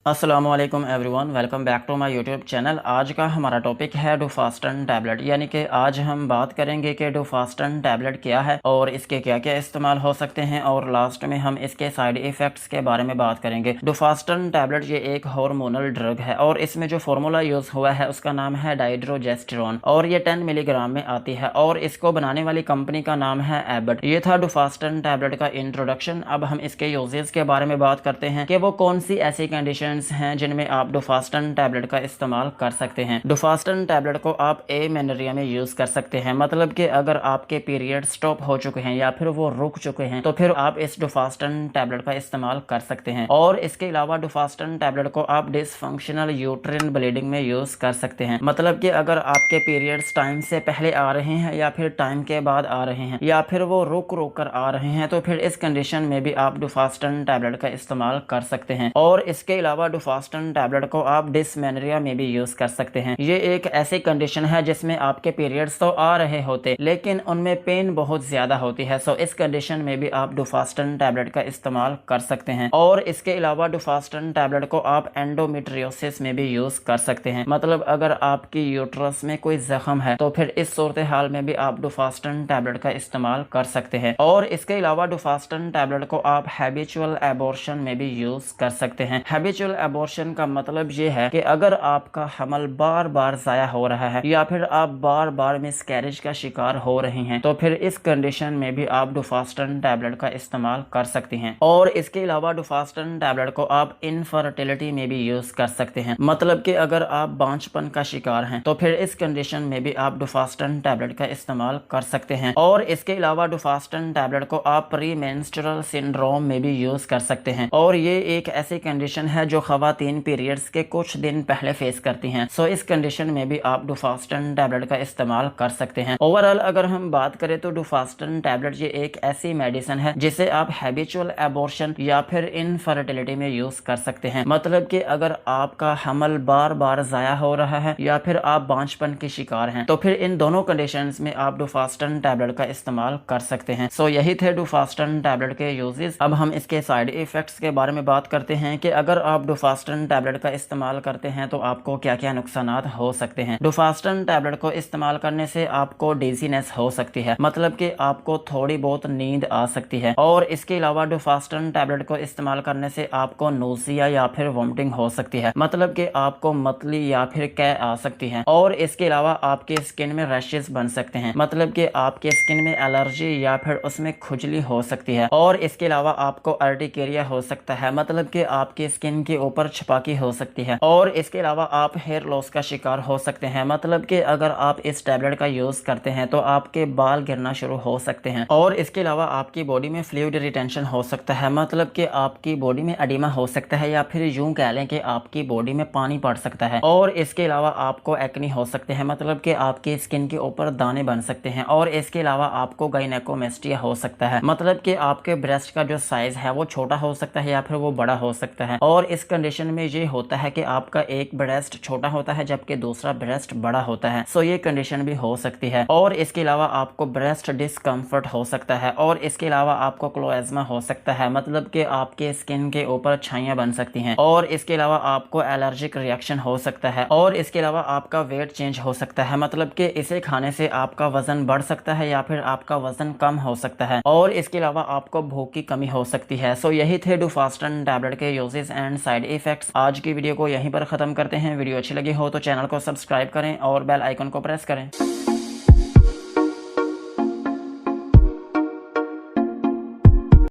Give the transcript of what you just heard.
अस्सलाम वालेकुम everyone, welcome back to my YouTube channel. आज का हमारा टॉपिक है डुफास्टन टैबलेट, यानी कि आज हम बात करेंगे कि डुफास्टन टैबलेट क्या है और इसके क्या क्या इस्तेमाल हो सकते हैं, और लास्ट में हम इसके साइड इफ़ेक्ट्स के बारे में बात करेंगे। डुफास्टन टैबलेट ये एक हार्मोनल ड्रग है और इसमें जो फार्मूला यूज़ हुआ है उसका नाम है डाइड्रोजेस्टेरॉन और ये 10 मिलीग्राम में आती है और इसको बनाने वाली कंपनी का नाम है एबट। ये था डुफास्टन टैबलेट का इंट्रोडक्शन। अब हम इसके यूजेस के बारे में बात करते हैं कि वो कौन सी ऐसी कंडीशन हैं जिनमें आप डुफास्टन टैबलेट का इस्तेमाल कर सकते हैं। डुफास्टन टैबलेट को आप एमेनोरिया में यूज कर सकते हैं, मतलब कि अगर आपके पीरियड स्टॉप हो चुके हैं या फिर वो रुक चुके हैं तो फिर आप इस डुफास्टन टैबलेट का इस्तेमाल कर सकते हैं। और इसके अलावा डुफास्टन टैबलेट को आप डिसफंक्शनल यूट्रिन ब्लीडिंग में यूज कर सकते हैं, मतलब कि अगर आपके पीरियड्स टाइम से पहले आ रहे हैं या फिर टाइम के बाद आ रहे हैं या फिर वो रुक रुक कर आ रहे हैं तो फिर इस कंडीशन में भी आप डुफास्टन टैबलेट का इस्तेमाल कर सकते हैं। और इसके अलावा डुफास्टन टैबलेट को आप डिसमेनोरिया में भी यूज कर सकते हैं। ये एक ऐसी कंडीशन है जिसमें आपके पीरियड्स तो आ रहे होते लेकिन उनमें पेन बहुत ज्यादा होती है, सो इस कंडीशन में भी आप डुफास्टन टैबलेट का इस्तेमाल कर सकते हैं। और इसके अलावा डुफास्टन टैबलेट को आप एंडोमेट्रियोसिस में भी यूज कर सकते हैं, मतलब अगर आपकी यूट्रस में कोई जख्म है तो फिर इस सूरत हाल में भी आप डुफास्टन टैबलेट का इस्तेमाल कर सकते हैं। और इसके अलावा डुफास्टन टैबलेट को आप हैबिचुअल एबॉर्शन में भी यूज कर सकते हैं। हैबिचुअल एबॉर्शन का मतलब ये है कि अगर आपका हमल बार बार जाया हो रहा है या फिर आप बार बार मिसकैरेज का शिकार हो रही हैं तो फिर इस कंडीशन में भी आप डुफास्टन टैबलेट का इस्तेमाल कर सकती हैं। और इसके अलावा डुफास्टन टैबलेट को आप इनफर्टिलिटी में भी यूज कर सकते हैं, मतलब कि अगर आप बांझपन का शिकार हैं तो फिर इस कंडीशन में भी आप डुफास्टन टैबलेट का इस्तेमाल कर सकते हैं। और इसके अलावा डुफास्टन टैबलेट को आप प्री मेंस्ट्रुअल सिंड्रोम में भी यूज कर सकते हैं और ये एक ऐसी कंडीशन है जो खवातीन पीरियड्स के कुछ दिन पहले फेस करती हैं, सो इस कंडीशन में भी आप डुफास्टन टैबलेट का इस्तेमाल कर सकते हैं। ओवरऑल अगर हम बात करें तो डुफास्टन टैबलेट ये एक ऐसी मेडिसिन है जिसे आप हैबिचुअल एबॉर्शन या फिर इनफर्टिलिटी में यूज कर सकते हैं, मतलब कि अगर आपका हमल बार बार जाया हो रहा है या फिर आप बांझपन के शिकार हैं तो फिर इन दोनों कंडीशंस में आप डुफास्टन टैबलेट का इस्तेमाल कर सकते हैं। सो यही थे डुफास्टन टैबलेट के यूजेस। अब हम इसके साइड इफेक्ट्स के बारे में बात करते हैं कि अगर आप डुफास्टन टैबलेट का इस्तेमाल करते हैं तो आपको क्या क्या नुकसानात हो सकते हैं। डुफास्टन टैबलेट को इस्तेमाल करने से आपको डिजीनेस हो सकती है, मतलब कि आपको थोड़ी बहुत नींद आ सकती है। और इसके अलावा डुफास्टन टैबलेट को इस्तेमाल करने से आपको नोजिया या फिर वोमिटिंग हो सकती है, मतलब कि आपको मतली या फिर कै आ सकती है। और इसके अलावा आपके स्किन में रैशेस बन सकते हैं, मतलब कि आपके स्किन में एलर्जी या फिर उसमें खुजली हो सकती है। और इसके अलावा आपको अर्टिकेरिया हो सकता है, मतलब कि आपकी स्किन के ऊपर छपाकी हो सकती है। और इसके अलावा आप हेयर लॉस का शिकार हो सकते हैं, मतलब कि अगर आप इस टैबलेट का यूज करते हैं तो आपके बाल गिरना शुरू हो सकते हैं। और इसके अलावा आपकी बॉडी में फ्लूइड रिटेंशन हो सकता है, मतलब कि आपकी बॉडी में एडिमा हो सकता है या फिर यूं कह लें कि आपकी बॉडी में पानी पड़ सकता है। और इसके अलावा आपको एक्नी हो सकते हैं, मतलब कि आपकी स्किन के ऊपर दाने बन सकते हैं। और इसके अलावा आपको गायनेकोमेस्टिया हो सकता है, मतलब कि आपके ब्रेस्ट का जो साइज है वो छोटा हो सकता है या फिर वो बड़ा हो सकता है। और इस कंडीशन में ये होता है कि आपका एक ब्रेस्ट छोटा होता है जबकि दूसरा ब्रेस्ट बड़ा होता है, सो ये कंडीशन भी हो सकती है। और इसके अलावा आपको ब्रेस्ट डिस्कम्फर्ट हो सकता है। और इसके अलावा आपको क्लोएज्मा हो सकता है, मतलब कि आपके स्किन के ऊपर छाइयां बन सकती हैं। और इसके अलावा आपको एलर्जिक रिएक्शन हो सकता है। और इसके अलावा आपका वेट चेंज हो सकता है, मतलब कि इसे खाने से आपका वजन बढ़ सकता है या फिर आपका वजन कम हो सकता है। और इसके अलावा आपको भूख की कमी हो सकती है। सो यही थे डुफास्टन टैबलेट के यूजेस एंड साइड इफेक्ट्स। आज की वीडियो को यहीं पर खत्म करते हैं। वीडियो अच्छी लगी हो तो चैनल को सब्सक्राइब करें और बेल आइकन को प्रेस करें।